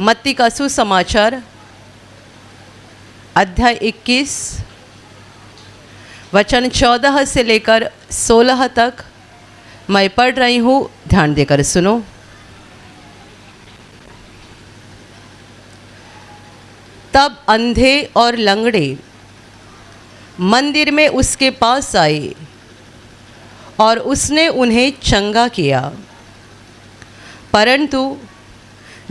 मत्ती का सुसमाचार अध्याय 21 वचन 14 से लेकर 16 तक मैं पढ़ रही हूँ, ध्यान देकर सुनो। तब अंधे और लंगड़े मंदिर में उसके पास आए और उसने उन्हें चंगा किया। परंतु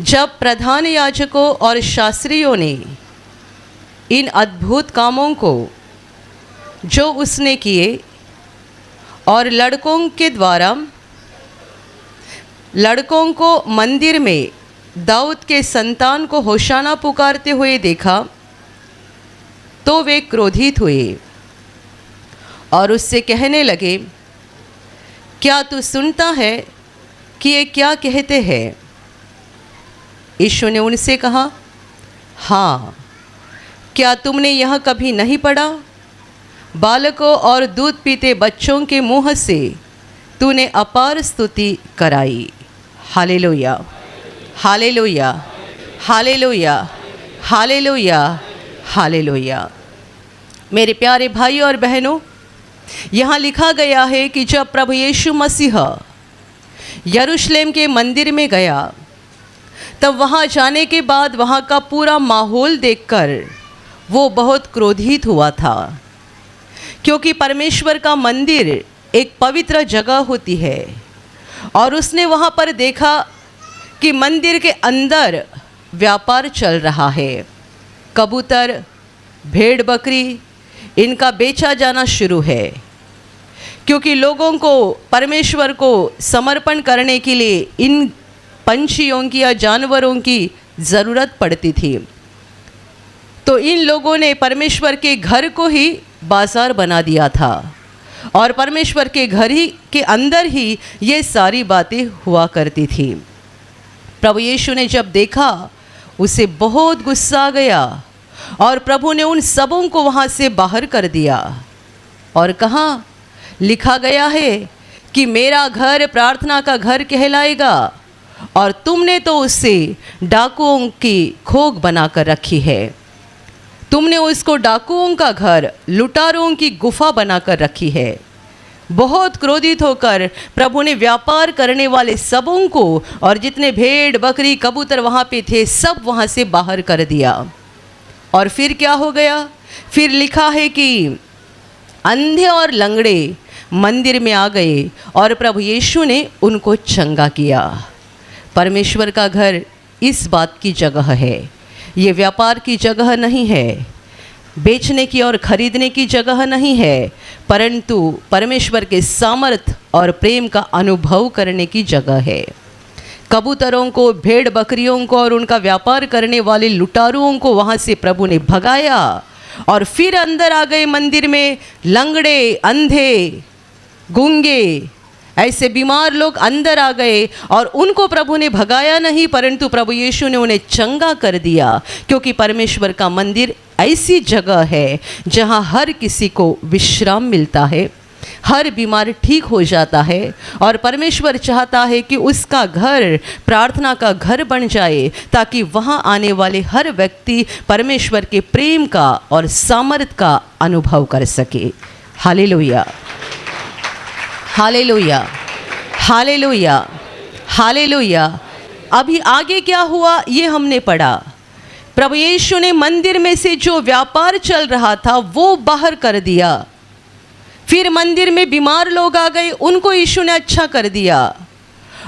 जब प्रधान याजकों और शास्त्रियों ने इन अद्भुत कामों को जो उसने किए और लड़कों को मंदिर में दाऊद के संतान को होशाना पुकारते हुए देखा तो वे क्रोधित हुए और उससे कहने लगे, क्या तू सुनता है कि ये क्या कहते हैं? यीशु ने उनसे कहा, हाँ, क्या तुमने यह कभी नहीं पढ़ा? बालकों और दूध पीते बच्चों के मुंह से तूने अपार स्तुति कराई। Hallelujah, hallelujah, hallelujah, hallelujah, hallelujah. मेरे प्यारे भाई और बहनों, यहाँ लिखा गया है कि जब प्रभु यीशु मसीह यरूशलेम के मंदिर में गया, तब वहाँ जाने के बाद वहाँ का पूरा माहौल देखकर वो बहुत क्रोधित हुआ था, क्योंकि परमेश्वर का मंदिर एक पवित्र जगह होती है। और उसने वहाँ पर देखा कि मंदिर के अंदर व्यापार चल रहा है। कबूतर, भेड़ बकरी, इनका बेचा जाना शुरू है, क्योंकि लोगों को परमेश्वर को समर्पण करने के लिए इन पंछियों की या जानवरों की ज़रूरत पड़ती थी। तो इन लोगों ने परमेश्वर के घर को ही बाज़ार बना दिया था और परमेश्वर के घर ही के अंदर ही ये सारी बातें हुआ करती थी। प्रभु यीशु ने जब देखा, उसे बहुत गुस्सा आ गया और प्रभु ने उन सबों को वहाँ से बाहर कर दिया और कहा, लिखा गया है कि मेरा घर प्रार्थना का घर कहलाएगा और तुमने तो उसे डाकुओं की खोग बनाकर रखी है। तुमने उसको डाकुओं का घर, लुटारों की गुफा बनाकर रखी है। बहुत क्रोधित होकर प्रभु ने व्यापार करने वाले सबों को और जितने भेड़ बकरी कबूतर वहाँ पे थे सब वहाँ से बाहर कर दिया। और फिर क्या हो गया? फिर लिखा है कि अंधे और लंगड़े मंदिर में आ गए और प्रभु यीशु ने उनको चंगा किया। परमेश्वर का घर इस बात की जगह है, ये व्यापार की जगह नहीं है, बेचने की और खरीदने की जगह नहीं है, परंतु परमेश्वर के सामर्थ और प्रेम का अनुभव करने की जगह है। कबूतरों को, भेड़ बकरियों को और उनका व्यापार करने वाले लुटारुओं को वहाँ से प्रभु ने भगाया और फिर अंदर आ गए मंदिर में लंगड़े, अंधे, गूंगे, ऐसे बीमार लोग अंदर आ गए और उनको प्रभु ने भगाया नहीं, परंतु प्रभु यीशु ने उन्हें चंगा कर दिया, क्योंकि परमेश्वर का मंदिर ऐसी जगह है जहाँ हर किसी को विश्राम मिलता है, हर बीमार ठीक हो जाता है और परमेश्वर चाहता है कि उसका घर प्रार्थना का घर बन जाए, ताकि वहाँ आने वाले हर व्यक्ति परमेश्वर के प्रेम का और सामर्थ का अनुभव कर सके। Hallelujah, hallelujah, hallelujah, hallelujah. अभी आगे क्या हुआ ये हमने पढ़ा। प्रभु यीशु ने मंदिर में से जो व्यापार चल रहा था वो बाहर कर दिया। फिर मंदिर में बीमार लोग आ गए, उनको यीशु ने अच्छा कर दिया।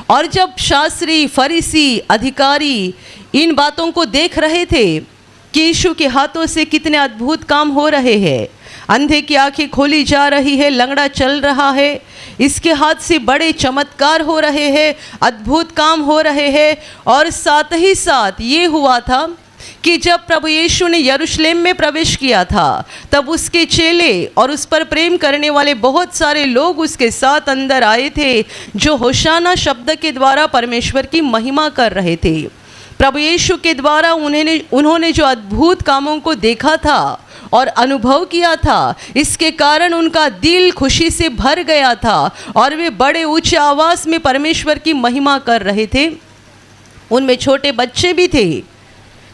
और जब शास्त्री, फरीसी, अधिकारी इन बातों को देख रहे थे कि यीशु के हाथों से कितने अद्भुत काम हो रहे हैं, अंधे की आंखें खोली जा रही है, लंगड़ा चल रहा है, इसके हाथ से बड़े चमत्कार हो रहे हैं, अद्भुत काम हो रहे हैं, और साथ ही साथ ये हुआ था कि जब प्रभु यीशु ने यरूशलेम में प्रवेश किया था तब उसके चेले और उस पर प्रेम करने वाले बहुत सारे लोग उसके साथ अंदर आए थे, जो होशाना शब्द के द्वारा परमेश्वर की महिमा कर रहे थे। प्रभु यीशु के द्वारा उन्होंने जो अद्भुत कामों को देखा था और अनुभव किया था, इसके कारण उनका दिल खुशी से भर गया था और वे बड़े ऊंचे आवाज़ में परमेश्वर की महिमा कर रहे थे। उनमें छोटे बच्चे भी थे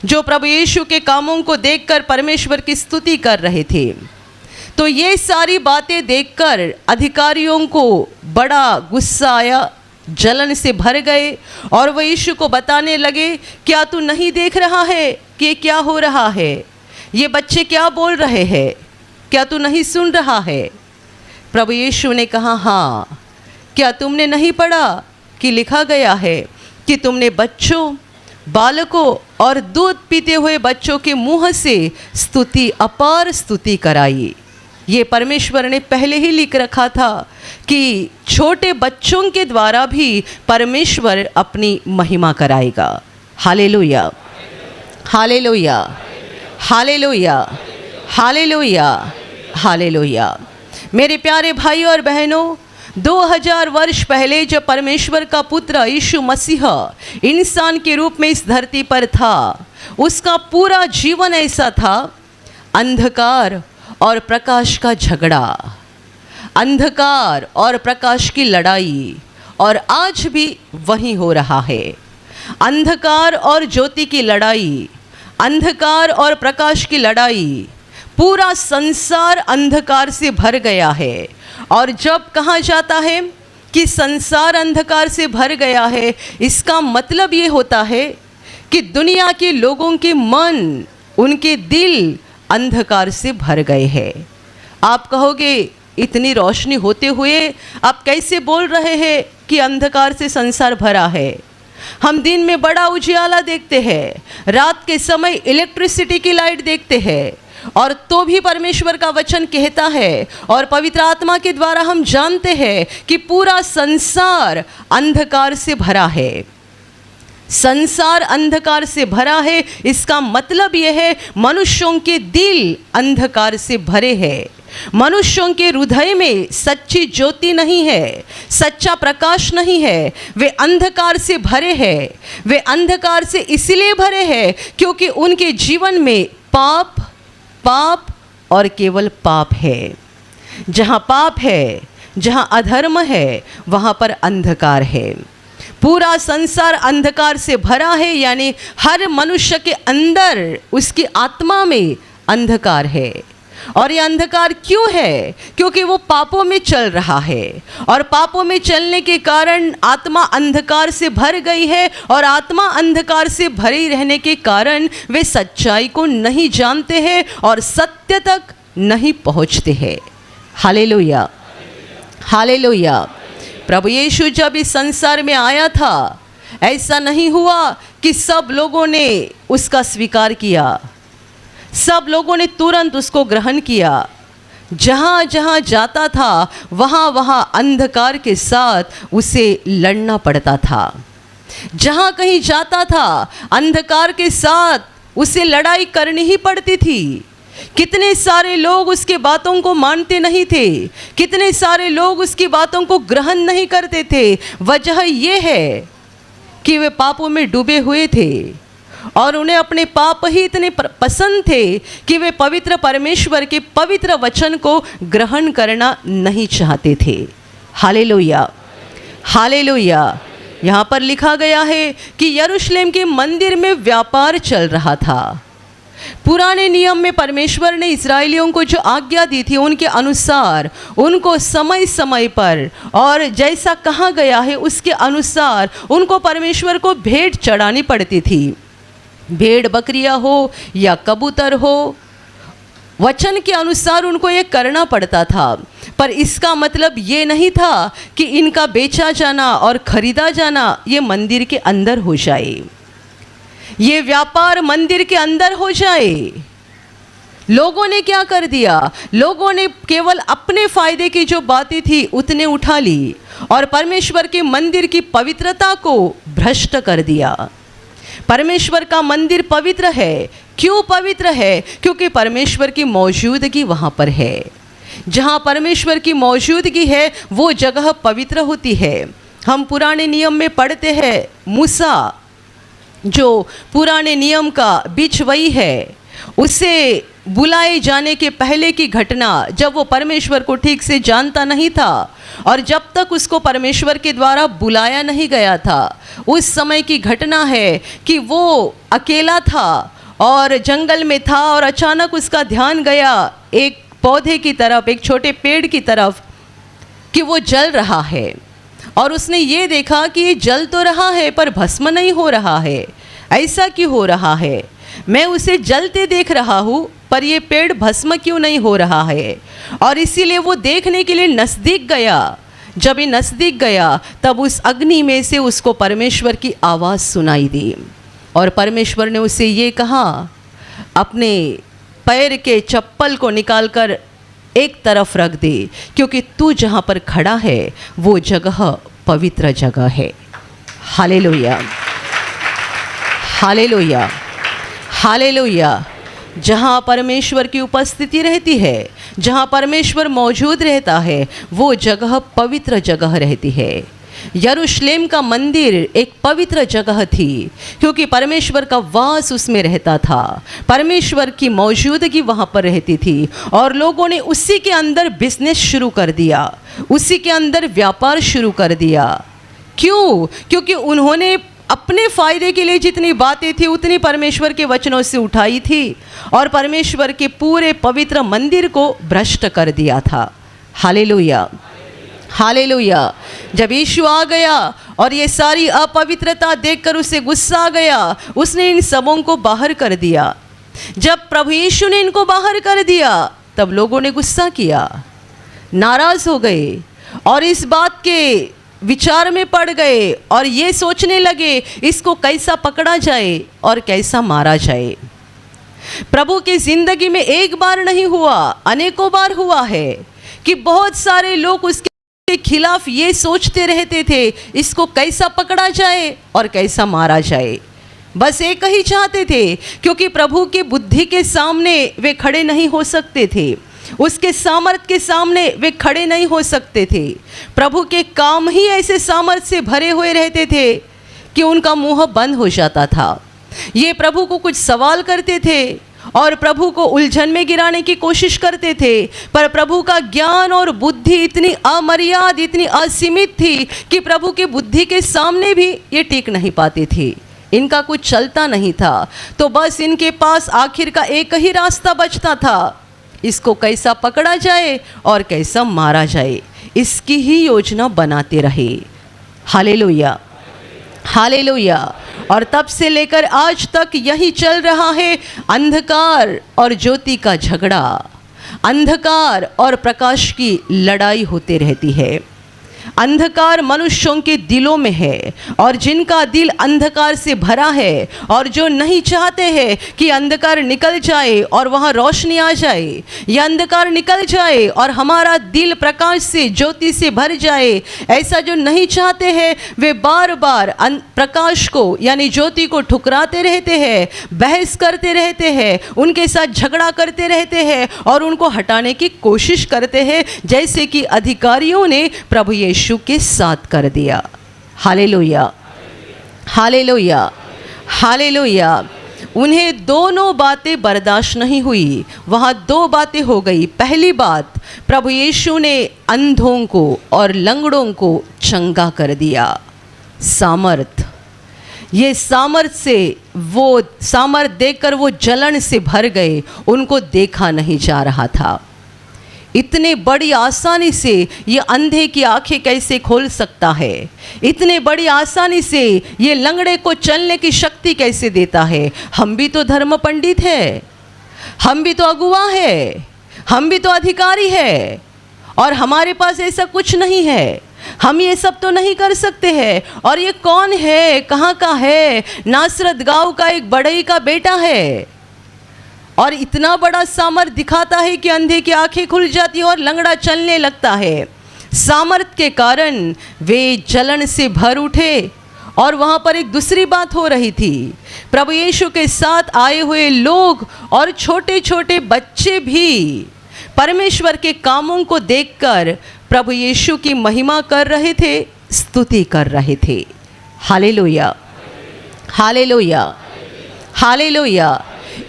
जो प्रभु यीशु के कामों को देखकर परमेश्वर की स्तुति कर रहे थे। तो ये सारी बातें देखकर अधिकारियों को बड़ा गुस्सा आया, जलन से भर गए और वह यीशु को बताने लगे, क्या तू नहीं देख रहा है कि ये क्या हो रहा है? ये बच्चे क्या बोल रहे हैं? क्या तू नहीं सुन रहा है? प्रभु यीशु ने कहा, हाँ, क्या तुमने नहीं पढ़ा कि लिखा गया है कि तुमने बच्चों, बालकों और दूध पीते हुए बच्चों के मुंह से स्तुति, अपार स्तुति कराई। ये परमेश्वर ने पहले ही लिख रखा था कि छोटे बच्चों के द्वारा भी परमेश्वर अपनी महिमा कराएगा। Hallelujah, hallelujah, hallelujah, hallelujah, hallelujah. मेरे प्यारे भाइयों और बहनों, 2000 वर्ष पहले जब परमेश्वर का पुत्र यीशु मसीह इंसान के रूप में इस धरती पर था, उसका पूरा जीवन ऐसा था, अंधकार और प्रकाश का झगड़ा, अंधकार और प्रकाश की लड़ाई, और आज भी वही हो रहा है। अंधकार और ज्योति की लड़ाई, अंधकार और प्रकाश की लड़ाई, पूरा संसार अंधकार से भर गया है। और जब कहा जाता है कि संसार अंधकार से भर गया है, इसका मतलब ये होता है कि दुनिया के लोगों के मन, उनके दिल अंधकार से भर गए हैं। आप कहोगे, इतनी रोशनी होते हुए आप कैसे बोल रहे हैं कि अंधकार से संसार भरा है? हम दिन में बड़ा उजियाला देखते हैं, रात के समय इलेक्ट्रिसिटी की लाइट देखते हैं, और तो भी परमेश्वर का वचन कहता है और पवित्र आत्मा के द्वारा हम जानते हैं कि पूरा संसार अंधकार से भरा है। संसार अंधकार से भरा है, इसका मतलब यह है मनुष्यों के दिल अंधकार से भरे हैं। मनुष्यों के हृदय में सच्ची ज्योति नहीं है, सच्चा प्रकाश नहीं है, वे अंधकार से भरे हैं। वे अंधकार से इसलिए भरे हैं क्योंकि उनके जीवन में पाप, पाप और केवल पाप है। जहाँ पाप है, जहाँ अधर्म है, वहाँ पर अंधकार है। पूरा संसार अंधकार से भरा है, यानी हर मनुष्य के अंदर, उसकी आत्मा में अंधकार है। और ये अंधकार क्यों है? क्योंकि वो पापों में चल रहा है, और पापों में चलने के कारण आत्मा अंधकार से भर गई है, और आत्मा अंधकार से भरी रहने के कारण वे सच्चाई को नहीं जानते हैं और सत्य तक नहीं पहुंचते हैं। Hallelujah, hallelujah. प्रभु यीशु जब इस संसार में आया था, ऐसा नहीं हुआ कि सब लोगों ने उसका स्वीकार किया, सब लोगों ने तुरंत उसको ग्रहण किया। जहाँ जहाँ जाता था वहाँ वहाँ अंधकार के साथ उसे लड़ना पड़ता था। जहाँ कहीं जाता था अंधकार के साथ उसे लड़ाई करनी ही पड़ती थी। कितने सारे लोग उसके बातों को मानते नहीं थे, कितने सारे लोग उसकी बातों को ग्रहण नहीं करते थे। वजह यह है कि वे पापों में डूबे हुए थे और उन्हें अपने पाप ही इतने पसंद थे कि वे पवित्र परमेश्वर के पवित्र वचन को ग्रहण करना नहीं चाहते थे। Hallelujah, hallelujah. यहाँ पर लिखा गया है कि यरूशलेम के मंदिर में व्यापार चल रहा था। पुराने नियम में परमेश्वर ने इस्राएलियों को जो आज्ञा दी थी, उनके अनुसार उनको समय समय पर और जैसा कहा गया है उसके अनुसार उनको परमेश्वर को भेंट चढ़ानी पड़ती थी। भेड़ बकरियां हो या कबूतर हो, वचन के अनुसार उनको ये करना पड़ता था। पर इसका मतलब ये नहीं था कि इनका बेचा जाना और खरीदा जाना ये मंदिर के अंदर हो जाए, ये व्यापार मंदिर के अंदर हो जाए। लोगों ने क्या कर दिया? लोगों ने केवल अपने फायदे की जो बातें थी उतने उठा ली और परमेश्वर के मंदिर की पवित्रता को भ्रष्ट कर दिया। परमेश्वर का मंदिर पवित्र है। क्यों पवित्र है? क्योंकि परमेश्वर की मौजूदगी वहाँ पर है। जहाँ परमेश्वर की मौजूदगी है वो जगह पवित्र होती है। हम पुराने नियम में पढ़ते हैं, मूसा जो पुराने नियम का बिचवई है, उसे बुलाए जाने के पहले की घटना, जब वो परमेश्वर को ठीक से जानता नहीं था और जब तक उसको परमेश्वर के द्वारा बुलाया नहीं गया था, उस समय की घटना है कि वो अकेला था और जंगल में था और अचानक उसका ध्यान गया एक पौधे की तरफ, एक छोटे पेड़ की तरफ, कि वो जल रहा है। और उसने ये देखा कि ये जल तो रहा है पर भस्म नहीं हो रहा है। ऐसा क्यों हो रहा है? मैं उसे जलते देख रहा हूँ पर ये पेड़ भस्म क्यों नहीं हो रहा है? और इसीलिए वो देखने के लिए नज़दीक गया। जब ये नज़दीक गया तब उस अग्नि में से उसको परमेश्वर की आवाज़ सुनाई दी और परमेश्वर ने उसे ये कहा, अपने पैर के चप्पल को निकालकर एक तरफ रख दे, क्योंकि तू जहाँ पर खड़ा है वो जगह पवित्र जगह है। Hallelujah, hallelujah, hallelujah. जहाँ परमेश्वर की उपस्थिति रहती है, जहाँ परमेश्वर मौजूद रहता है, वो जगह पवित्र जगह रहती है। यरूशलेम का मंदिर एक पवित्र जगह थी क्योंकि परमेश्वर का वास उसमें रहता था, परमेश्वर की मौजूदगी वहाँ पर रहती थी और लोगों ने उसी के अंदर बिजनेस शुरू कर दिया, उसी के अंदर व्यापार शुरू कर दिया। क्यों? क्योंकि उन्होंने अपने फ़ायदे के लिए जितनी बातें थी उतनी परमेश्वर के वचनों से उठाई थी और परमेश्वर के पूरे पवित्र मंदिर को भ्रष्ट कर दिया था। Hallelujah, hallelujah. जब यीशु आ गया और ये सारी अपवित्रता देखकर उसे गुस्सा आ गया, उसने इन सबों को बाहर कर दिया। जब प्रभु यीशु ने इनको बाहर कर दिया तब लोगों ने गुस्सा किया, नाराज़ हो गए और इस बात के विचार में पड़ गए और ये सोचने लगे इसको कैसा पकड़ा जाए और कैसा मारा जाए। प्रभु की ज़िंदगी में एक बार नहीं हुआ, अनेकों बार हुआ है कि बहुत सारे लोग उसके खिलाफ ये सोचते रहते थे इसको कैसा पकड़ा जाए और कैसा मारा जाए। बस एक ही चाहते थे, क्योंकि प्रभु की बुद्धि के सामने वे खड़े नहीं हो सकते थे, उसके सामर्थ के सामने वे खड़े नहीं हो सकते थे। प्रभु के काम ही ऐसे सामर्थ से भरे हुए रहते थे कि उनका मुंह बंद हो जाता था। ये प्रभु को कुछ सवाल करते थे और प्रभु को उलझन में गिराने की कोशिश करते थे, पर प्रभु का ज्ञान और बुद्धि इतनी अमर्याद, इतनी असीमित थी कि प्रभु की बुद्धि के सामने भी ये टिक नहीं पाते थे, इनका कुछ चलता नहीं था। तो बस इनके पास आखिर का एक ही रास्ता बचता था, इसको कैसा पकड़ा जाए और कैसा मारा जाए, इसकी ही योजना बनाते रहे। Hallelujah, hallelujah. और तब से लेकर आज तक यही चल रहा है, अंधकार और ज्योति का झगड़ा, अंधकार और प्रकाश की लड़ाई होती रहती है। अंधकार मनुष्यों के दिलों में है और जिनका दिल अंधकार से भरा है और जो नहीं चाहते हैं कि अंधकार निकल जाए और वहाँ रोशनी आ जाए, या अंधकार निकल जाए और हमारा दिल प्रकाश से, ज्योति से भर जाए, ऐसा जो नहीं चाहते हैं वे बार बार प्रकाश को यानी ज्योति को ठुकराते रहते हैं, बहस करते रहते हैं, उनके साथ झगड़ा करते रहते हैं और उनको हटाने की कोशिश करते हैं, जैसे कि अधिकारियों ने प्रभु यीशु के साथ कर दिया। Hallelujah, hallelujah, hallelujah. उन्हें दोनों बातें बर्दाश्त नहीं हुई, वहाँ दो बातें हो गई। पहली बात, प्रभु यीशु ने अंधों को और लंगड़ों को चंगा कर दिया। सामर्थ, ये सामर्थ से, वो सामर्थ देखकर वो जलन से भर गए, उनको देखा नहीं जा रहा था। इतने बड़ी आसानी से ये अंधे की आंखें कैसे खोल सकता है, इतने बड़ी आसानी से ये लंगड़े को चलने की शक्ति कैसे देता है। हम भी तो धर्म पंडित है, हम भी तो अगुवा है, हम भी तो अधिकारी है और हमारे पास ऐसा कुछ नहीं है, हम ये सब तो नहीं कर सकते हैं। और ये कौन है, कहाँ का है? नासरत गांव का एक बढ़ई का बेटा है और इतना बड़ा सामर्थ दिखाता है कि अंधे की आंखें खुल जाती है और लंगड़ा चलने लगता है। सामर्थ के कारण वे जलन से भर उठे। और वहाँ पर एक दूसरी बात हो रही थी, प्रभु यीशु के साथ आए हुए लोग और छोटे छोटे बच्चे भी परमेश्वर के कामों को देखकर प्रभु यीशु की महिमा कर रहे थे, स्तुति कर रहे थे। Hallelujah, hallelujah, hallelujah.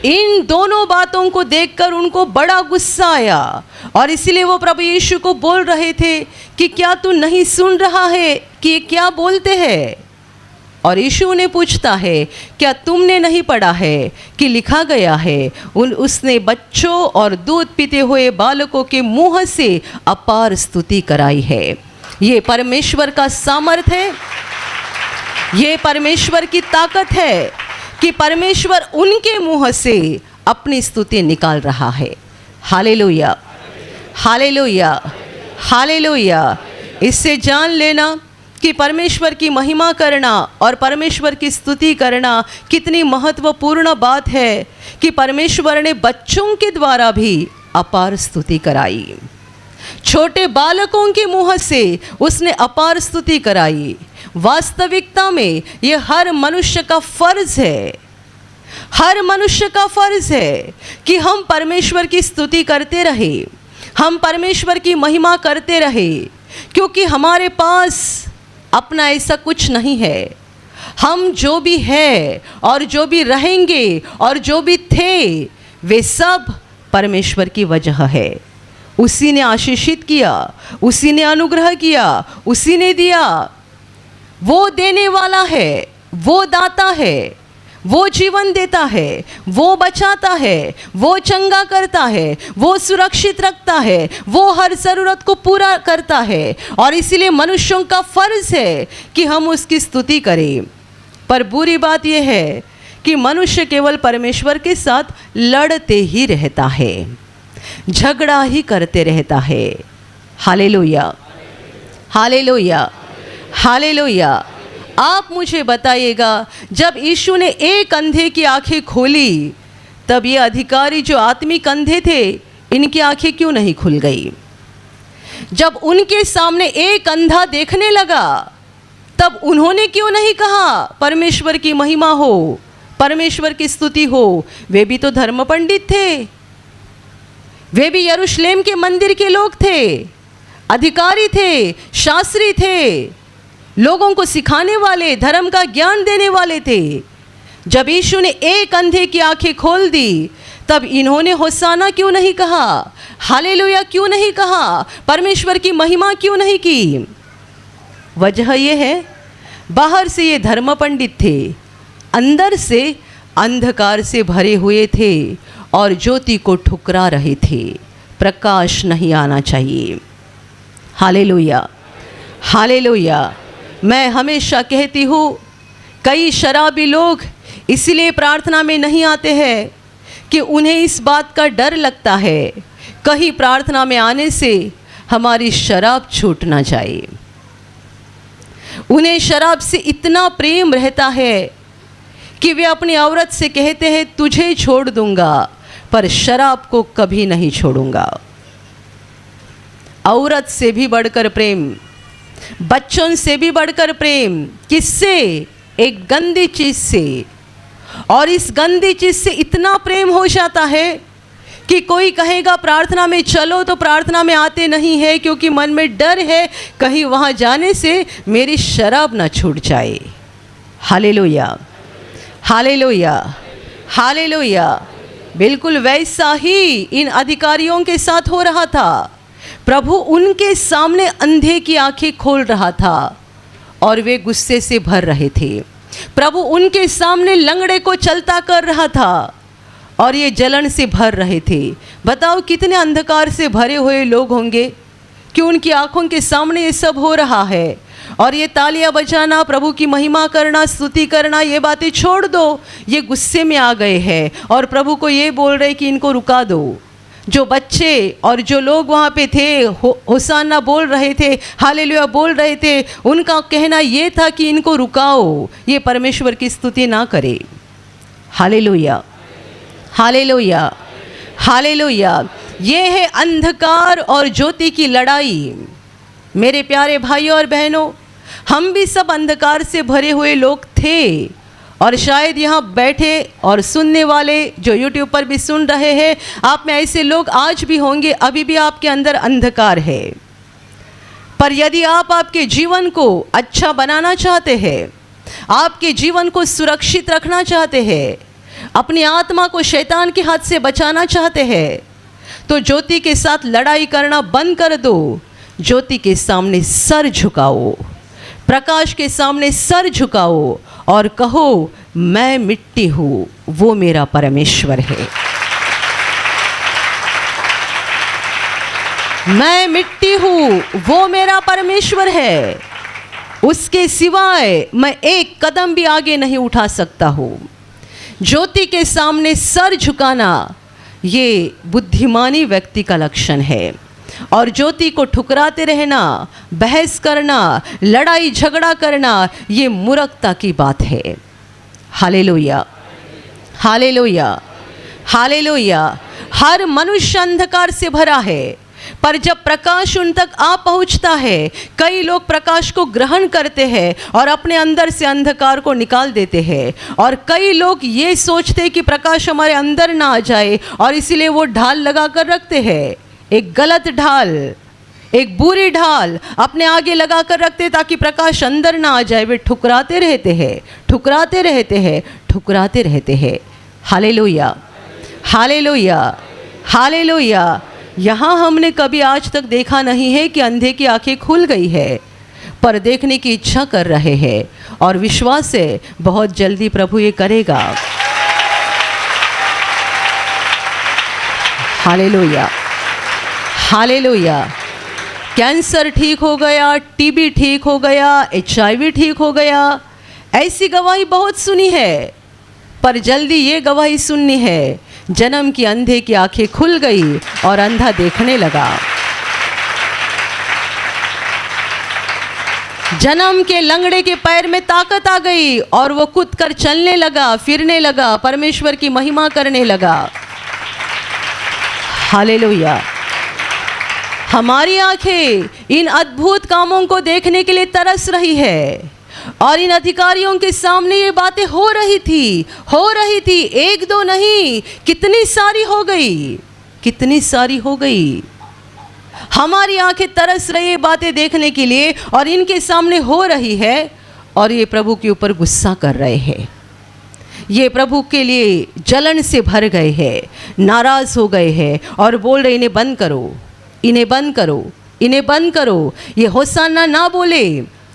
इन दोनों बातों को देखकर उनको बड़ा गुस्सा आया और इसलिए वो प्रभु यीशु को बोल रहे थे कि क्या तू नहीं सुन रहा है कि ये क्या बोलते हैं? और यीशु उन्हें पूछता है, क्या तुमने नहीं पढ़ा है कि लिखा गया है, उसने बच्चों और दूध पीते हुए बालकों के मुंह से अपार स्तुति कराई है। ये परमेश्वर का सामर्थ है, ये परमेश्वर की ताकत है कि परमेश्वर उनके मुंह से अपनी स्तुति निकाल रहा है। Hallelujah, hallelujah, hallelujah. इससे जान लेना कि परमेश्वर की महिमा करना और परमेश्वर की स्तुति करना कितनी महत्वपूर्ण बात है कि परमेश्वर ने बच्चों के द्वारा भी अपार स्तुति कराई। छोटे बालकों के मुंह से उसने अपार स्तुति कराई। वास्तविकता में ये हर मनुष्य का फर्ज है, हर मनुष्य का फर्ज है कि हम परमेश्वर की स्तुति करते रहे, हम परमेश्वर की महिमा करते रहे, क्योंकि हमारे पास अपना ऐसा कुछ नहीं है। हम जो भी है और जो भी रहेंगे और जो भी थे वे सब परमेश्वर की वजह है। उसी ने आशीषित किया, उसी ने अनुग्रह किया, उसी ने दिया। वो देने वाला है, वो दाता है, वो जीवन देता है, वो बचाता है, वो चंगा करता है, वो सुरक्षित रखता है, वो हर ज़रूरत को पूरा करता है। और इसीलिए मनुष्यों का फर्ज है कि हम उसकी स्तुति करें। पर बुरी बात यह है कि मनुष्य केवल परमेश्वर के साथ लड़ते ही रहता है, झगड़ा ही करते रहता है। Hallelujah, hallelujah, hallelujah. आप मुझे बताइएगा, जब यीशु ने एक अंधे की आंखें खोली तब ये अधिकारी जो आत्मिक अंधे थे इनकी आंखें क्यों नहीं खुल गई? जब उनके सामने एक अंधा देखने लगा तब उन्होंने क्यों नहीं कहा परमेश्वर की महिमा हो, परमेश्वर की स्तुति हो? वे भी तो धर्म पंडित थे, वे भी यरूशलेम के मंदिर के लोग थे, अधिकारी थे, शास्त्री थे, लोगों को सिखाने वाले, धर्म का ज्ञान देने वाले थे। जब यीशु ने एक अंधे की आंखें खोल दी तब इन्होंने होसाना क्यों नहीं कहा, हालेलुया क्यों नहीं कहा, परमेश्वर की महिमा क्यों नहीं की? वजह यह है, बाहर से ये धर्म पंडित थे, अंदर से अंधकार से भरे हुए थे और ज्योति को ठुकरा रहे थे। प्रकाश नहीं आना चाहिए। Hallelujah, hallelujah. मैं हमेशा कहती हूँ, कई शराबी लोग इसलिए प्रार्थना में नहीं आते हैं कि उन्हें इस बात का डर लगता है कहीं प्रार्थना में आने से हमारी शराब छूट ना जाए। उन्हें शराब से इतना प्रेम रहता है कि वे अपनी औरत से कहते हैं तुझे छोड़ दूंगा पर शराब को कभी नहीं छोड़ूंगा। औरत से भी बढ़कर प्रेम, बच्चों से भी बढ़कर प्रेम, किससे? एक गंदी चीज से। और इस गंदी चीज से इतना प्रेम हो जाता है कि कोई कहेगा प्रार्थना में चलो तो प्रार्थना में आते नहीं है क्योंकि मन में डर है कहीं वहां जाने से मेरी शराब ना छूट जाए। Hallelujah, hallelujah, hallelujah. बिल्कुल वैसा ही इन अधिकारियों के साथ हो रहा था। प्रभु उनके सामने अंधे की आंखें खोल रहा था और वे गुस्से से भर रहे थे। प्रभु उनके सामने लंगड़े को चलता कर रहा था और ये जलन से भर रहे थे। बताओ कितने अंधकार से भरे हुए लोग होंगे कि उनकी आंखों के सामने ये सब हो रहा है। और ये तालियां बजाना, प्रभु की महिमा करना, स्तुति करना, ये बातें छोड़ दो। ये गुस्से में आ गए हैं और प्रभु को ये बोल रहे कि इनको रुका दो। जो बच्चे और जो लोग वहाँ पे थे होसाना बोल रहे थे, हालेलुया बोल रहे थे, उनका कहना ये था कि इनको रुकाओ, ये परमेश्वर की स्तुति ना करे। Hallelujah, hallelujah, hallelujah. ये है अंधकार और ज्योति की लड़ाई। मेरे प्यारे भाइयों और बहनों, हम भी सब अंधकार से भरे हुए लोग थे और शायद यहाँ बैठे और सुनने वाले जो यूट्यूब पर भी सुन रहे हैं, आप में ऐसे लोग आज भी होंगे, अभी भी आपके अंदर अंधकार है। पर यदि आप आपके जीवन को अच्छा बनाना चाहते हैं, आपके जीवन को सुरक्षित रखना चाहते हैं, अपनी आत्मा को शैतान के हाथ से बचाना चाहते हैं तो ज्योति के साथ लड़ाई करना बंद कर दो। ज्योति के सामने सर झुकाओ, प्रकाश के सामने सर झुकाओ और कहो मैं मिट्टी हूँ, वो मेरा परमेश्वर है। मैं मिट्टी हूँ, वो मेरा परमेश्वर है। उसके सिवाय मैं एक कदम भी आगे नहीं उठा सकता हूँ। ज्योति के सामने सर झुकाना ये बुद्धिमानी व्यक्ति का लक्षण है, और ज्योति को ठुकराते रहना, बहस करना, लड़ाई झगड़ा करना ये मूर्खता की बात है। Hallelujah, hallelujah, hallelujah. हर मनुष्य अंधकार से भरा है, पर जब प्रकाश उन तक आ पहुंचता है, कई लोग प्रकाश को ग्रहण करते हैं और अपने अंदर से अंधकार को निकाल देते हैं। और कई लोग ये सोचते हैं कि प्रकाश हमारे अंदर ना आ जाए और इसीलिए वो ढाल लगा कर रखते हैं, एक गलत ढाल, एक बुरी ढाल अपने आगे लगा कर रखते ताकि प्रकाश अंदर ना आ जाए। वे ठुकराते रहते हैं, ठुकराते रहते हैं, ठुकराते रहते हैं। Hallelujah, hallelujah, hallelujah. यहाँ हमने कभी आज तक देखा नहीं है कि अंधे की आंखें खुल गई है, पर देखने की इच्छा कर रहे हैं और विश्वास है बहुत जल्दी प्रभु ये करेगा। Hallelujah, hallelujah. कैंसर ठीक हो गया, टीबी ठीक हो गया, HIV ठीक हो गया, ऐसी गवाही बहुत सुनी है, पर जल्दी ये गवाही सुननी है जन्म की अंधे की आंखें खुल गई और अंधा देखने लगा। जन्म के लंगड़े के पैर में ताकत आ गई और वो कूद कर चलने लगा, फिरने लगा, परमेश्वर की महिमा करने लगा। हालेलुया। हमारी आंखें इन अद्भुत कामों को देखने के लिए तरस रही है, और इन अधिकारियों के सामने ये बातें हो रही थी, एक दो नहीं, कितनी सारी हो गई, कितनी सारी हो गई। हमारी आंखें तरस रही है बातें देखने के लिए, और इनके सामने हो रही है, और ये प्रभु के ऊपर गुस्सा कर रहे हैं। ये प्रभु के लिए जलन से भर गए हैं, नाराज हो गए हैं और बोल रहे इन्हें बंद करो, इन्हें बंद करो, इन्हें बंद करो। ये होसाना ना बोले,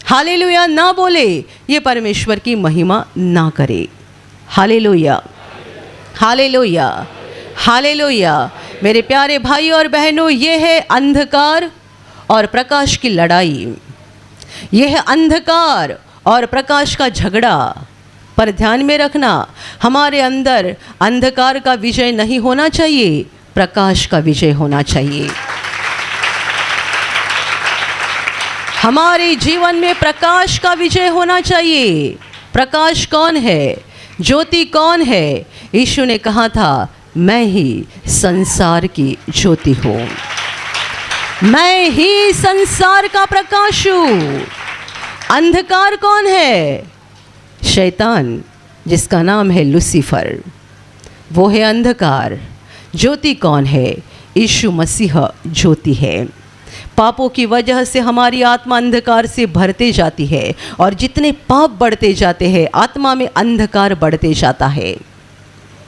हालेलुया ना बोले, ये परमेश्वर की महिमा ना करे। Hallelujah, hallelujah, hallelujah. मेरे प्यारे भाई और बहनों, ये है अंधकार और प्रकाश की लड़ाई, ये है अंधकार और प्रकाश का झगड़ा। पर ध्यान में रखना, हमारे अंदर अंधकार का विजय नहीं होना चाहिए, प्रकाश का विजय होना चाहिए। हमारे जीवन में प्रकाश का विजय होना चाहिए। प्रकाश कौन है? ज्योति कौन है? यीशु ने कहा था मैं ही संसार की ज्योति हूँ, मैं ही संसार का प्रकाश हूँ। अंधकार कौन है? शैतान, जिसका नाम है लूसीफर, वो है अंधकार। ज्योति कौन है? यीशु मसीह ज्योति है। पापों की वजह से हमारी आत्मा अंधकार से भरते जाती है, और जितने पाप बढ़ते जाते हैं आत्मा में अंधकार बढ़ते जाता है।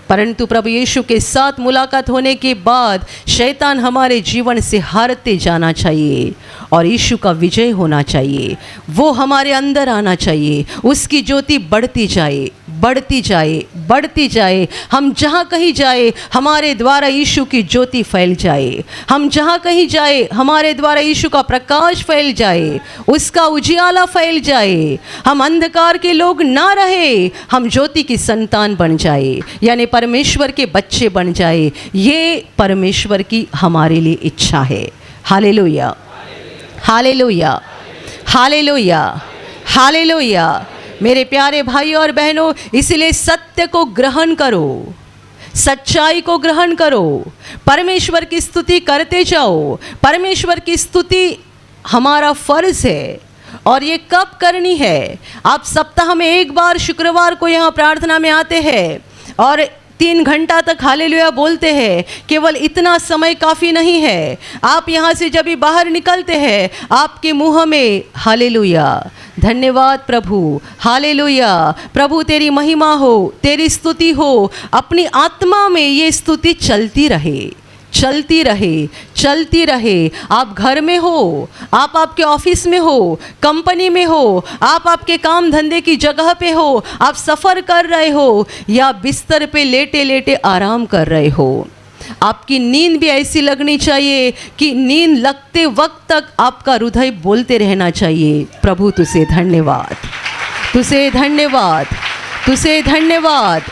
परंतु प्रभु यीशु के साथ मुलाकात होने के बाद शैतान हमारे जीवन से हारते जाना चाहिए और यीशु का विजय होना चाहिए। वो हमारे अंदर आना चाहिए, उसकी ज्योति बढ़ती जाए, बढ़ती जाए, बढ़ती जाए। हम जहाँ कहीं जाए हमारे द्वारा यीशु की ज्योति फैल जाए, हम जहाँ कहीं जाए हमारे द्वारा यीशु का प्रकाश फैल जाए, उसका उजियाला फैल जाए। हम अंधकार के लोग ना रहे, हम ज्योति की संतान बन जाए, यानी परमेश्वर के बच्चे बन जाए। ये परमेश्वर की हमारे लिए इच्छा है। Hallelujah, hallelujah, hallelujah, hallelujah. मेरे प्यारे भाई और बहनों, इसलिए सत्य को ग्रहण करो, सच्चाई को ग्रहण करो, परमेश्वर की स्तुति करते जाओ। परमेश्वर की स्तुति हमारा फर्ज है, और ये कब करनी है? आप सप्ताह में एक बार शुक्रवार को यहाँ प्रार्थना में आते हैं और 3 घंटा तक हालेलुया बोलते हैं। केवल इतना समय काफ़ी नहीं है। आप यहाँ से जब भी बाहर निकलते हैं आपके मुंह में हालेलुया, धन्यवाद प्रभु, हालेलुया। प्रभु तेरी महिमा हो, तेरी स्तुति हो, अपनी आत्मा में ये स्तुति चलती रहे, चलती रहे, चलती रहे। आप घर में हो, आप आपके ऑफिस में हो, कंपनी में हो, आप आपके काम धंधे की जगह पे हो, आप सफ़र कर रहे हो या बिस्तर पे लेटे लेटे आराम कर रहे हो, आपकी नींद भी ऐसी लगनी चाहिए कि नींद लगते वक्त तक आपका हृदय बोलते रहना चाहिए, प्रभु तुझे धन्यवाद, तुझे धन्यवाद, तुझे धन्यवाद।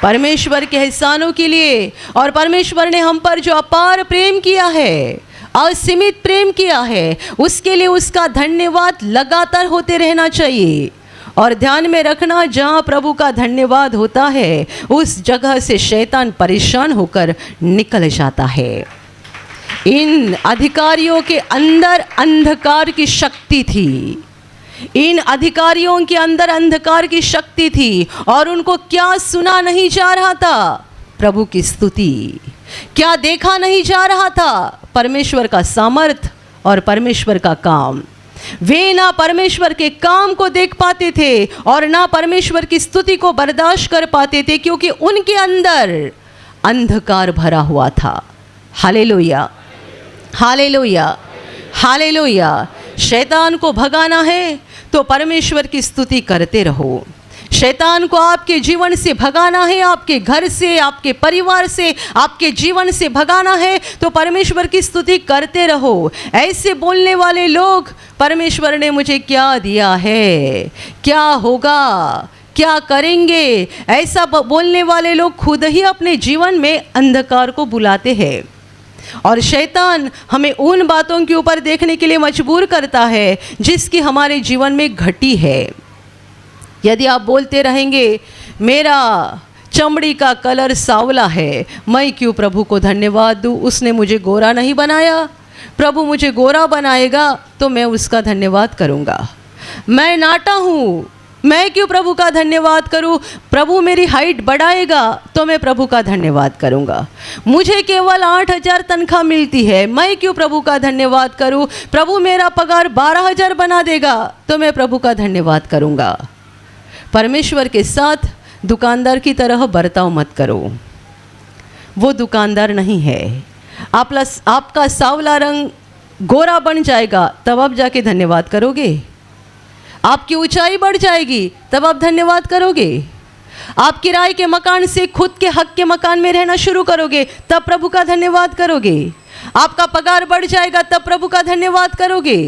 परमेश्वर के एहसानों के लिए और परमेश्वर ने हम पर जो अपार प्रेम किया है, असीमित प्रेम किया है, उसके लिए उसका धन्यवाद लगातार होते रहना चाहिए। और ध्यान में रखना, जहाँ प्रभु का धन्यवाद होता है उस जगह से शैतान परेशान होकर निकल जाता है। इन अधिकारियों के अंदर अंधकार की शक्ति थी, इन अधिकारियों के अंदर अंधकार की शक्ति थी और उनको क्या सुना नहीं जा रहा था? प्रभु की स्तुति। क्या देखा नहीं जा रहा था? परमेश्वर का सामर्थ और परमेश्वर का काम। वे ना परमेश्वर के काम को देख पाते थे और ना परमेश्वर की स्तुति को बर्दाश्त कर पाते थे, क्योंकि उनके अंदर अंधकार भरा हुआ था। Hallelujah, hallelujah, hallelujah. शैतान को भगाना है तो परमेश्वर की स्तुति करते रहो। शैतान को आपके जीवन से भगाना है, आपके घर से, आपके परिवार से, आपके जीवन से भगाना है तो परमेश्वर की स्तुति करते रहो। ऐसे बोलने वाले लोग, परमेश्वर ने मुझे क्या दिया है, क्या होगा, क्या करेंगे, ऐसा बोलने वाले लोग खुद ही अपने जीवन में अंधकार को बुलाते हैं। और शैतान हमें उन बातों के ऊपर देखने के लिए मजबूर करता है जिसकी हमारे जीवन में घटी है। यदि आप बोलते रहेंगे मेरा चमड़ी का कलर सांवला है, मैं क्यों प्रभु को धन्यवाद दूँ, उसने मुझे गोरा नहीं बनाया, प्रभु मुझे गोरा बनाएगा तो मैं उसका धन्यवाद करूँगा। मैं नाटा हूँ, मैं क्यों प्रभु का धन्यवाद करूं? प्रभु मेरी हाइट बढ़ाएगा तो मैं प्रभु का धन्यवाद करूंगा। मुझे केवल 8,000 तनख्वाह मिलती है, मैं क्यों प्रभु का धन्यवाद करूं? प्रभु मेरा पगार 12,000 बना देगा तो मैं प्रभु का धन्यवाद करूंगा। परमेश्वर के साथ दुकानदार की तरह बर्ताव मत करो, वो दुकानदार नहीं है। आपका सांवला रंग गोरा बन जाएगा तब आप जाके धन्यवाद करोगे। आपकी ऊंचाई बढ़ जाएगी तब आप धन्यवाद करोगे। आप किराए के मकान से खुद के हक के मकान में रहना शुरू करोगे तब प्रभु का धन्यवाद करोगे। आपका पगार बढ़ जाएगा तब प्रभु का धन्यवाद करोगे।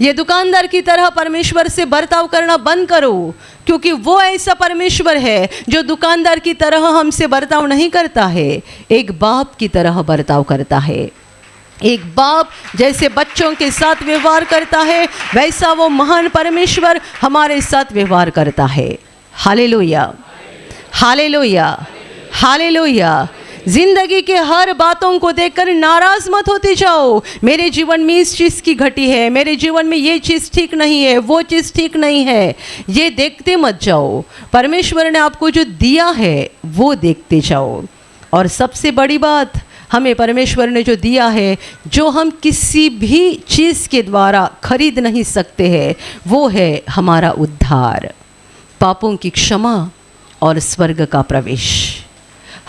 ये दुकानदार की तरह परमेश्वर से बर्ताव करना बंद करो, क्योंकि वो ऐसा परमेश्वर है जो दुकानदार की तरह हमसे बर्ताव नहीं करता है, एक बाप की तरह बर्ताव करता है। एक बाप जैसे बच्चों के साथ व्यवहार करता है वैसा वो महान परमेश्वर हमारे साथ व्यवहार करता है। Hallelujah, hallelujah, hallelujah. जिंदगी के हर बातों को देखकर नाराज मत होते जाओ, मेरे जीवन में इस चीज़ की घटी है, मेरे जीवन में ये चीज़ ठीक नहीं है, वो चीज़ ठीक नहीं है, ये देखते मत जाओ। परमेश्वर ने आपको जो दिया है वो देखते जाओ। और सबसे बड़ी बात, हमें परमेश्वर ने जो दिया है, जो हम किसी भी चीज़ के द्वारा खरीद नहीं सकते हैं, वो है हमारा उद्धार, पापों की क्षमा और स्वर्ग का प्रवेश।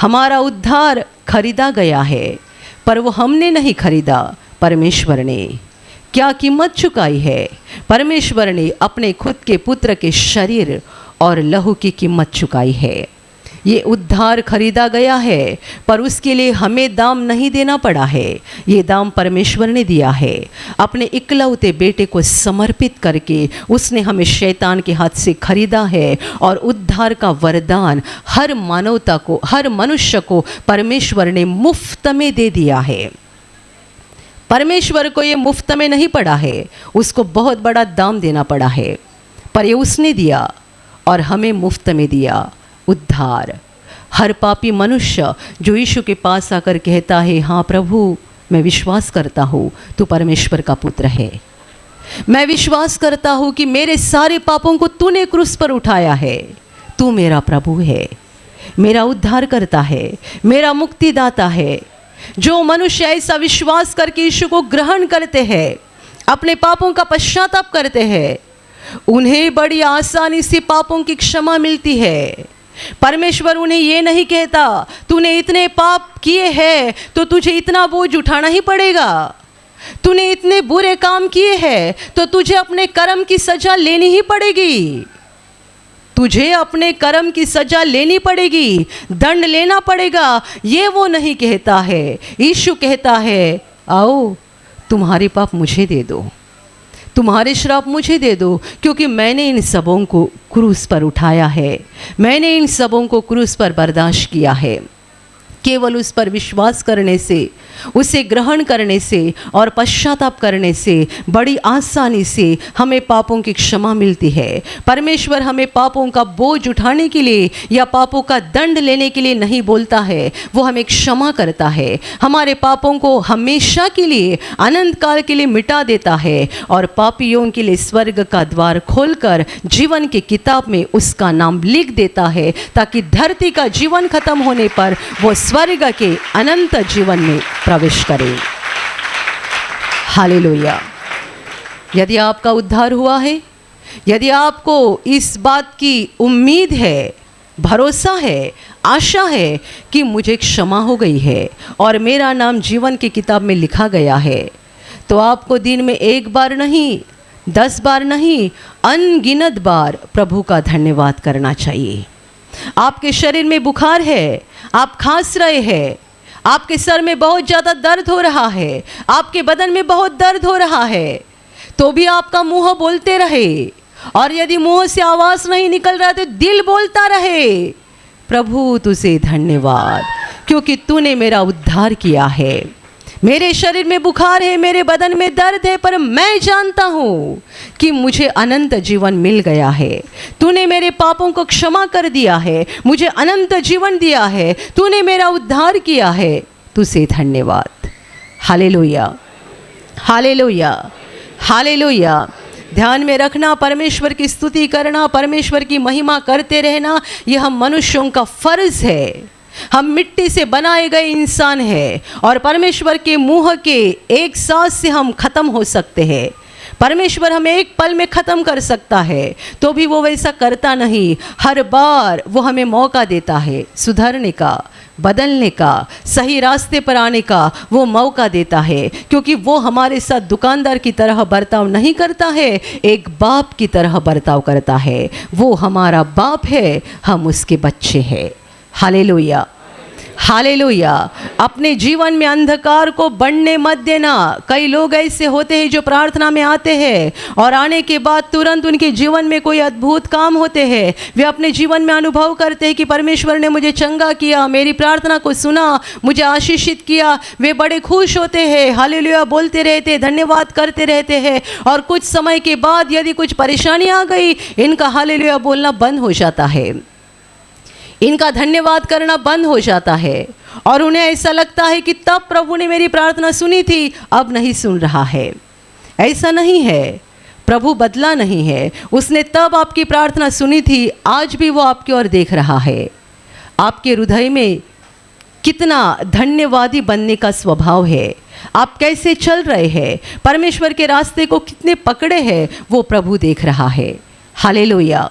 हमारा उद्धार खरीदा गया है, पर वो हमने नहीं खरीदा, परमेश्वर ने। क्या कीमत चुकाई है? परमेश्वर ने अपने खुद के पुत्र के शरीर और लहू की कीमत चुकाई है। ये उद्धार खरीदा गया है, पर उसके लिए हमें दाम नहीं देना पड़ा है, ये दाम परमेश्वर ने दिया है। अपने इकलौते बेटे को समर्पित करके उसने हमें शैतान के हाथ से खरीदा है और उद्धार का वरदान हर मानवता को, हर मनुष्य को परमेश्वर ने मुफ्त में दे दिया है। परमेश्वर को ये मुफ्त में नहीं पड़ा है, उसको बहुत बड़ा दाम देना पड़ा है, पर ये उसने दिया और हमें मुफ्त में दिया उद्धार। हर पापी मनुष्य जो यीशु के पास आकर कहता है, हाँ प्रभु मैं विश्वास करता हूँ तू परमेश्वर का पुत्र है, मैं विश्वास करता हूँ कि मेरे सारे पापों को तूने क्रूस पर उठाया है, तू मेरा प्रभु है, मेरा उद्धार करता है, मेरा मुक्तिदाता है। जो मनुष्य ऐसा विश्वास करके यीशु को ग्रहण करते हैं, अपने पापों का पश्चाताप करते हैं, उन्हें बड़ी आसानी से पापों की क्षमा मिलती है। परमेश्वर उन्हें ये नहीं कहता तूने इतने पाप किए हैं तो तुझे इतना बोझ उठाना ही पड़ेगा, तूने इतने बुरे काम किए हैं तो तुझे अपने कर्म की सजा लेनी ही पड़ेगी, तुझे अपने कर्म की सजा लेनी पड़ेगी, दंड लेना पड़ेगा। ये वो नहीं कहता है। यीशु कहता है आओ तुम्हारे पाप मुझे दे दो, तुम्हारे श्राप मुझे दे दो, क्योंकि मैंने इन सबों को क्रूस पर उठाया है, मैंने इन सबों को क्रूस पर बर्दाश्त किया है। केवल उस पर विश्वास करने से, उसे ग्रहण करने से और पश्चाताप करने से बड़ी आसानी से हमें पापों की क्षमा मिलती है। परमेश्वर हमें पापों का बोझ उठाने के लिए या पापों का दंड लेने के लिए नहीं बोलता है, वो हमें क्षमा करता है, हमारे पापों को हमेशा के लिए, अनंत काल के लिए मिटा देता है और पापियों के लिए स्वर्ग का द्वार खोलकर जीवन की किताब में उसका नाम लिख देता है, ताकि धरती का जीवन खत्म होने पर वो स्वर्ग के अनंत जीवन में प्रवेश करें। हालेलुया। यदि आपका उद्धार हुआ है, यदि आपको इस बात की उम्मीद है, भरोसा है, आशा है कि मुझे क्षमा हो गई है और मेरा नाम जीवन की किताब में लिखा गया है, तो आपको दिन में एक बार नहीं, 10 बार नहीं, अनगिनत बार प्रभु का धन्यवाद करना चाहिए। आपके शरीर में बुखार है, आप खांस रहे हैं, आपके सर में बहुत ज़्यादा दर्द हो रहा है, आपके बदन में बहुत दर्द हो रहा है, तो भी आपका मुंह बोलते रहे, और यदि मुंह से आवाज़ नहीं निकल रहा तो दिल बोलता रहे प्रभु तुझे धन्यवाद, क्योंकि तूने मेरा उद्धार किया है। मेरे शरीर में बुखार है, मेरे बदन में दर्द है, पर मैं जानता हूँ कि मुझे अनंत जीवन मिल गया है। तूने मेरे पापों को क्षमा कर दिया है, मुझे अनंत जीवन दिया है, तूने मेरा उद्धार किया है, तुझे धन्यवाद। Hallelujah, hallelujah, hallelujah. ध्यान में रखना, परमेश्वर की स्तुति करना, परमेश्वर की महिमा करते रहना, यह हम मनुष्यों का फर्ज है। हम मिट्टी से बनाए गए इंसान हैं और परमेश्वर के मुंह के एक सांस से हम खत्म हो सकते हैं। परमेश्वर हमें एक पल में ख़त्म कर सकता है, तो भी वो वैसा करता नहीं। हर बार वो हमें मौका देता है सुधरने का, बदलने का, सही रास्ते पर आने का वो मौका देता है, क्योंकि वो हमारे साथ दुकानदार की तरह बर्ताव नहीं करता है, एक बाप की तरह बर्ताव करता है। वो हमारा बाप है, हम उसके बच्चे हैं। Hallelujah, hallelujah. अपने जीवन में अंधकार को बढ़ने मत देना। कई लोग ऐसे होते हैं जो प्रार्थना में आते हैं और आने के बाद तुरंत उनके जीवन में कोई अद्भुत काम होते हैं। वे अपने जीवन में अनुभव करते हैं कि परमेश्वर ने मुझे चंगा किया, मेरी प्रार्थना को सुना, मुझे आशीषित किया। वे बड़े खुश होते हैं, हालेलुया बोलते रहते, धन्यवाद करते रहते हैं, और कुछ समय के बाद यदि कुछ परेशानी आ गई, इनका हालेलुया बोलना बंद हो जाता है, इनका धन्यवाद करना बंद हो जाता है, और उन्हें ऐसा लगता है कि तब प्रभु ने मेरी प्रार्थना सुनी थी, अब नहीं सुन रहा है। ऐसा नहीं है, प्रभु बदला नहीं है। उसने तब आपकी प्रार्थना सुनी थी, आज भी वो आपकी ओर देख रहा है। आपके हृदय में कितना धन्यवादी बनने का स्वभाव है, आप कैसे चल रहे हैं, परमेश्वर के रास्ते को कितने पकड़े हैं, वो प्रभु देख रहा है। Hallelujah,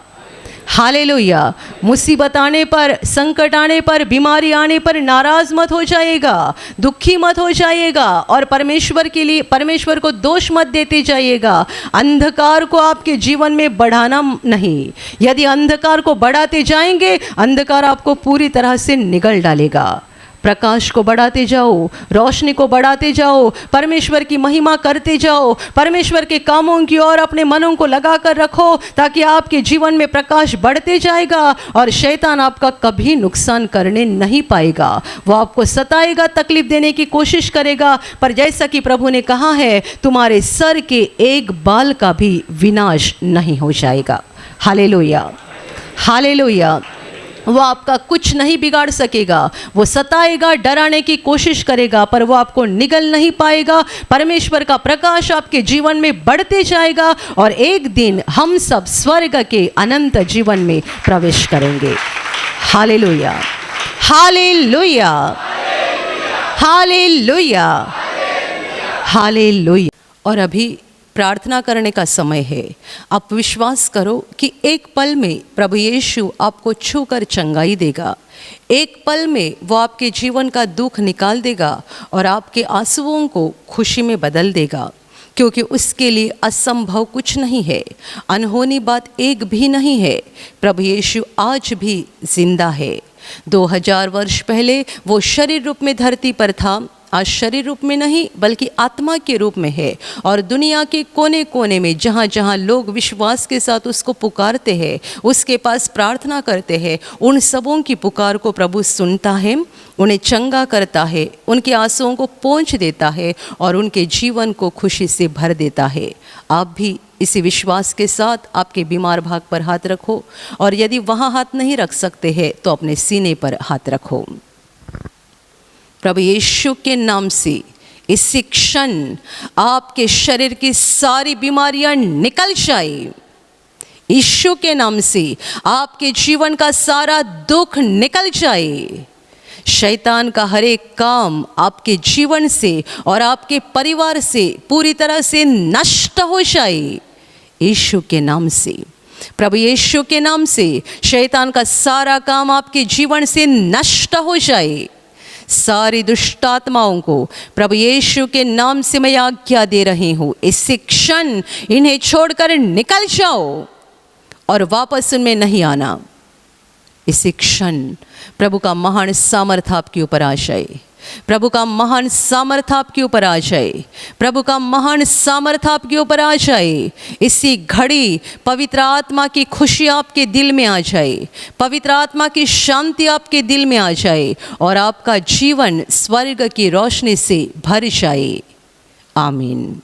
hallelujah. मुसीबत आने पर, संकट आने पर, बीमारी आने पर नाराज मत हो जाइएगा, दुखी मत हो जाइएगा, और परमेश्वर के लिए, परमेश्वर को दोष मत देते जाइएगा। अंधकार को आपके जीवन में बढ़ाना नहीं। यदि अंधकार को बढ़ाते जाएंगे, अंधकार आपको पूरी तरह से निगल डालेगा। प्रकाश को बढ़ाते जाओ, रोशनी को बढ़ाते जाओ, परमेश्वर की महिमा करते जाओ, परमेश्वर के कामों की ओर अपने मनों को लगा कर रखो, ताकि आपके जीवन में प्रकाश बढ़ते जाएगा और शैतान आपका कभी नुकसान करने नहीं पाएगा। वो आपको सताएगा, तकलीफ देने की कोशिश करेगा, पर जैसा कि प्रभु ने कहा है, तुम्हारे सर के एक बाल का भी विनाश नहीं हो जाएगा। Hallelujah, hallelujah. वो आपका कुछ नहीं बिगाड़ सकेगा। वो सताएगा, डराने की कोशिश करेगा, पर वो आपको निगल नहीं पाएगा। परमेश्वर का प्रकाश आपके जीवन में बढ़ते जाएगा और एक दिन हम सब स्वर्ग के अनंत जीवन में प्रवेश करेंगे। Hallelujah, hallelujah, hallelujah, hallelujah. और अभी प्रार्थना करने का समय है। आप विश्वास करो कि एक पल में प्रभु यीशु आपको छूकर चंगाई देगा। एक पल में वो आपके जीवन का दुख निकाल देगा और आपके आंसुओं को खुशी में बदल देगा, क्योंकि उसके लिए असंभव कुछ नहीं है, अनहोनी बात एक भी नहीं है। प्रभु यीशु आज भी जिंदा है। 2000 वर्ष पहले वो शरीर रूप में धरती पर था, आज शरीर रूप में नहीं बल्कि आत्मा के रूप में है, और दुनिया के कोने कोने में जहाँ जहाँ लोग विश्वास के साथ उसको पुकारते हैं, उसके पास प्रार्थना करते हैं, उन सबों की पुकार को प्रभु सुनता है, उन्हें चंगा करता है, उनके आंसुओं को पोंछ देता है और उनके जीवन को खुशी से भर देता है। आप भी इसी विश्वास के साथ आपके बीमार भाग पर हाथ रखो, और यदि वहाँ हाथ नहीं रख सकते हैं तो अपने सीने पर हाथ रखो। प्रभु यीशु के नाम से इसी क्षण आपके शरीर की सारी बीमारियां निकल जाए। यीशु के नाम से आपके जीवन का सारा दुख निकल जाए। शैतान का हर एक काम आपके जीवन से और आपके परिवार से पूरी तरह से नष्ट हो जाए। यीशु के नाम से, प्रभु यीशु के नाम से शैतान का सारा काम आपके जीवन से नष्ट हो जाए। सारी दुष्ट आत्माओं को प्रभु यीशु के नाम से मैं आज्ञा दे रही हूँ, इसी क्षण इन्हें छोड़कर निकल जाओ और वापस उनमें नहीं आना। इसी क्षण प्रभु का महान सामर्थ आपके ऊपर आ जाए। प्रभु का महान सामर्थ आपके ऊपर आ जाए। प्रभु का महान सामर्थ आपके ऊपर आ जाए। इसी घड़ी पवित्र आत्मा की खुशी आपके दिल में आ जाए, पवित्र आत्मा की शांति आपके दिल में आ जाए और आपका जीवन स्वर्ग की रोशनी से भर जाए। आमीन।